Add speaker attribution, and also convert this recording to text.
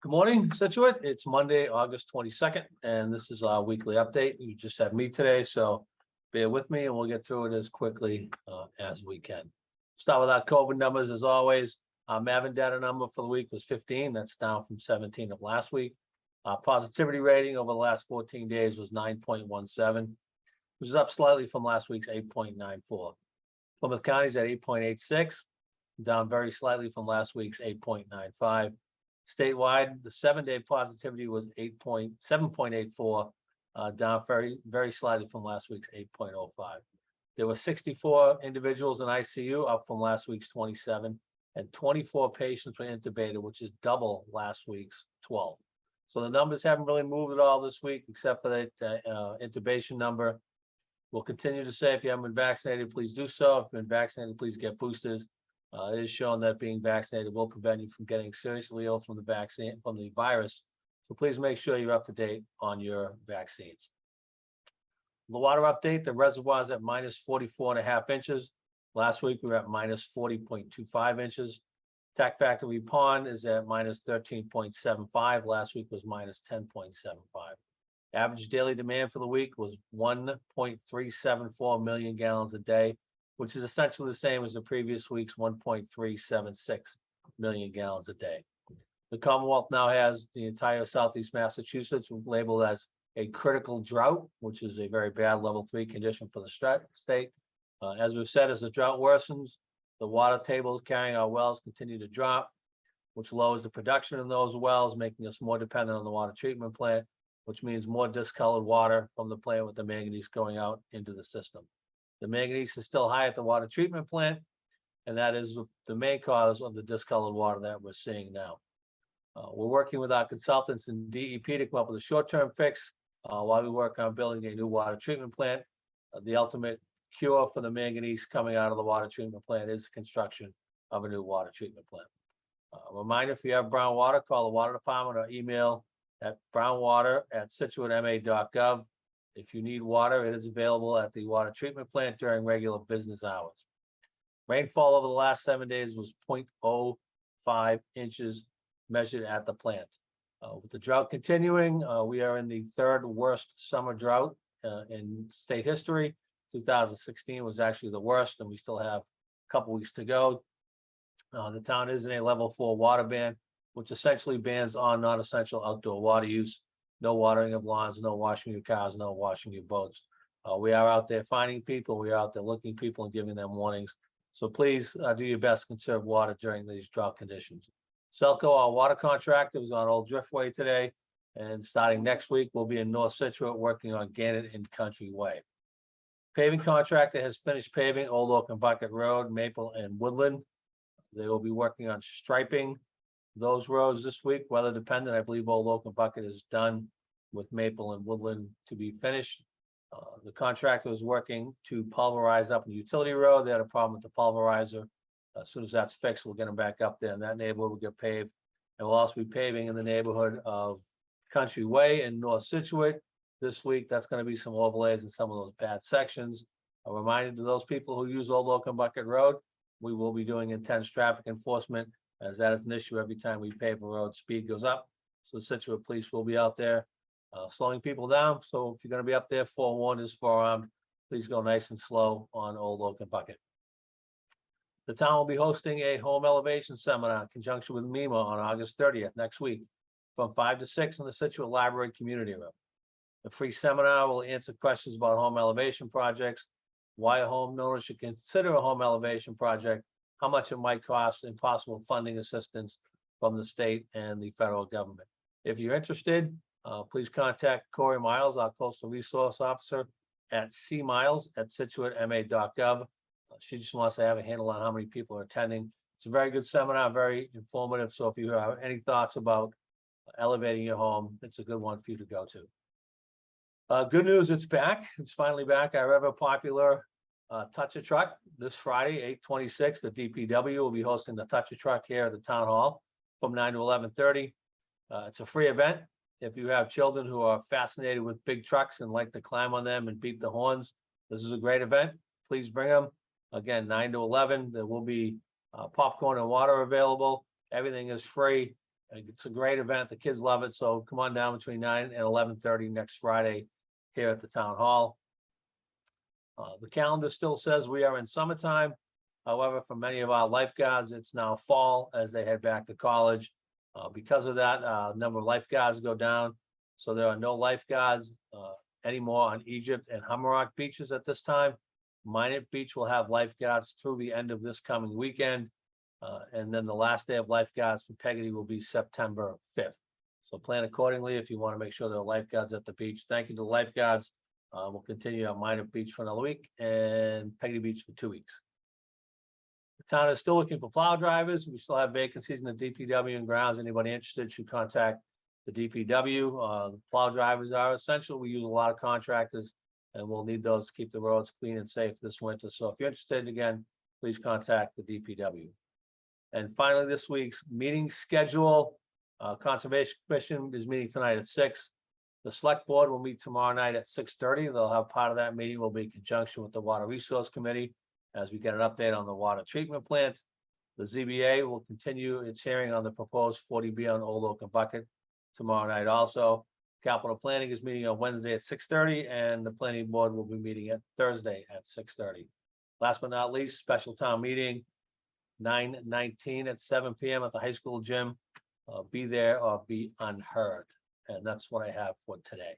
Speaker 1: Good morning, Scituate. It's Monday, August 22nd, and this is our weekly update. You just have me today, so bear with me and we'll get through it as quickly as we can. Start with our COVID numbers as always. Our Maven data number for the week was 15. That's down from 17 of last week. Our positivity rating over the last 14 days was 9.17, which is up slightly from last week's 8.94. Plymouth County's at 8.86, down very slightly from last week's 8.95. Statewide, the 7-day positivity was 7.84, down very slightly from last week's 8.05. There were 64 individuals in ICU, up from last week's 27, and 24 patients were intubated, which is double last week's 12. So the numbers haven't really moved at all this week, except for that intubation number. We'll continue to say if you haven't been vaccinated, please do so. If you've been vaccinated, please get boosters. It is shown that being vaccinated will prevent you from getting seriously ill from the vaccine, from the virus. So please make sure you're up to date on your vaccines. The water update, the reservoir is at minus 44.5 inches. Last week we were at minus 40.25 inches. Tack factory pond is at minus 13.75. Last week was minus 10.75. Average daily demand for the week was 1.374 million gallons a day, which is essentially the same as the previous week's 1.376 million gallons a day. The Commonwealth now has the entire Southeast Massachusetts labeled as a critical drought, which is a very bad level 3 condition for the state. As we've said, as the drought worsens, the water tables carrying our wells continue to drop, which lowers the production in those wells, making us more dependent on the water treatment plant, which means more discolored water from the plant with the manganese going out into the system. The manganese is still high at the water treatment plant, and that is the main cause of the discolored water that we're seeing now. We're working with our consultants in DEP to come up with a short-term fix while we work on building a new water treatment plant. The ultimate cure for the manganese coming out of the water treatment plant is the construction of a new water treatment plant. Reminder, if you have brown water, call the water department or email at brownwater@scituatema.gov. If you need water, it is available at the water treatment plant during regular business hours. Rainfall over the last 7 days was 0.05 inches measured at the plant. With the drought continuing, we are in the third worst summer drought in state history. 2016 was actually the worst, and we still have a couple weeks to go. The town is in a level 4 water ban, which essentially bans on non-essential outdoor water use. No watering of lawns, no washing your cars, no washing your boats. We are out there finding people. We are out there looking people and giving them warnings. So please do your best to conserve water during these drought conditions. Selco, our water contractor, is on Old Driftway today. And starting next week, we'll be in North Scituate working on Gannett and Country Way. Paving contractor has finished paving Old Oak and Bucket Road, Maple and Woodland. They will be working on striping those roads this week, weather dependent. I believe Old Oak and Bucket is done, with Maple and Woodland to be finished. The contractor is working to pulverize up the utility road. They had a problem with the pulverizer. As soon as that's fixed, we'll get them back up there, and that neighborhood will get paved. And we'll also be paving in the neighborhood of Country Way in North Scituate this week. That's going to be some overlays in some of those bad sections. A reminder to those people who use Old Oak and Bucket Road, we will be doing intense traffic enforcement, as that is an issue every time we pave a road. Speed goes up, so the Scituate police will be out there slowing people down. So if you're going to be up there, forewarned is forearmed. Please go nice and slow on Old Oak and Bucket. The town will be hosting a home elevation seminar in conjunction with MEMA on August 30th next week from 5 to 6 in the Scituate Library Community Room. The free seminar will answer questions about home elevation projects, why a homeowner should consider a home elevation project, how much it might cost, and possible funding assistance from the state and the federal government. If you're interested, please contact Corey Miles, our Coastal Resource Officer, at cmiles@scituatema.gov. She just wants to have a handle on how many people are attending. It's a very good seminar, very informative. So if you have any thoughts about elevating your home, it's a good one for you to go to. Good news, it's back. It's finally back. Our ever popular Touch-A-Truck this Friday, 8/26. The DPW will be hosting the Touch-A-Truck here at the town hall from 9 to 11:30. It's a free event. If you have children who are fascinated with big trucks and like to climb on them and beat the horns, this is a great event. Please bring them. Again, 9 to 11. There will be popcorn and water available. Everything is free. It's a great event. The kids love it. So come on down between 9 and 11:30 next Friday here at the town hall. The calendar still says we are in summertime. However, for many of our lifeguards, it's now fall as they head back to college. Because of that, number of lifeguards go down. So there are no lifeguards anymore on Egypt and Hammerock beaches at this time. Minot Beach will have lifeguards through the end of this coming weekend. And then the last day of lifeguards for Peggotty will be September 5th. So plan accordingly if you want to make sure there are lifeguards at the beach. Thank you to the lifeguards. We'll continue on Minot Beach for another week and Peggotty Beach for 2 weeks. The town is still looking for plow drivers. We still have vacancies in the DPW and grounds. Anybody interested should contact the DPW. The plow drivers are essential. We use a lot of contractors and we'll need those to keep the roads clean and safe this winter. So if you're interested, again, please contact the DPW. And finally, this week's meeting schedule. Conservation Commission is meeting tonight at 6. The Select Board will meet tomorrow night at 6:30. They'll have part of that meeting will be in conjunction with the Water Resource Committee as we get an update on the water treatment plant. The ZBA will continue its hearing on the proposed 40B on Old Oak and Bucket tomorrow night also. Capital Planning is meeting on Wednesday at 6:30, and the Planning Board will be meeting at Thursday at 6:30. Last but not least, special town meeting, 9/19 at 7 p.m. at the high school gym. Be there or be unheard. And that's what I have for today.